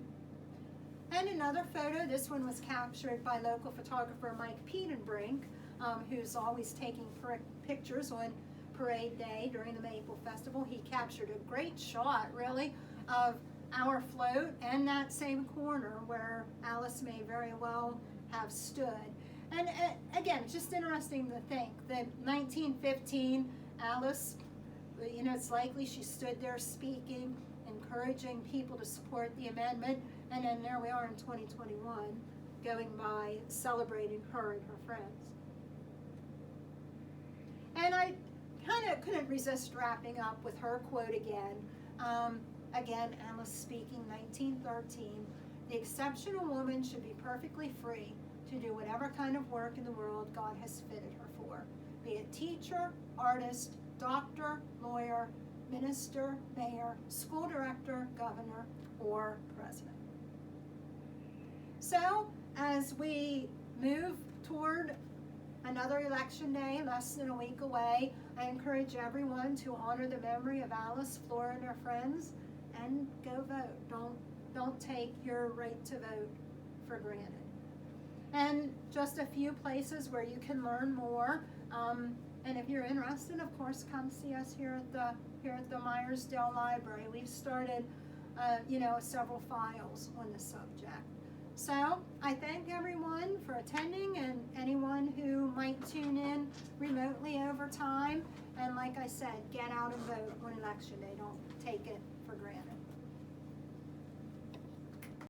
And another photo, this one was captured by local photographer Mike Piedenbrink, who's always taking pictures on Parade Day during the Maple Festival. He captured a great shot, really, of our float and that same corner where Alice may very well have stood. And again, just interesting to think that 1915, Alice, you know, it's likely she stood there speaking, encouraging people to support the amendment, and then there we are in 2021, going by, celebrating her and her friends. And I kind of couldn't resist wrapping up with her quote again. Again, Alice speaking, 1913, "The exceptional woman should be perfectly free to do whatever kind of work in the world God has fitted her for, be it teacher, artist, doctor, lawyer, minister, mayor, school director, governor, or president." So, as we move toward another election day, less than a week away, I encourage everyone to honor the memory of Alice, Flora, and her friends, and go vote. Don't take your right to vote for granted. And just a few places where you can learn more. And if you're interested, of course, come see us here at the Meyersdale Library. We've started, several files on the subject. So I thank everyone for attending, and anyone who might tune in remotely over time. And like I said, get out and vote on election day. Don't take it for granted.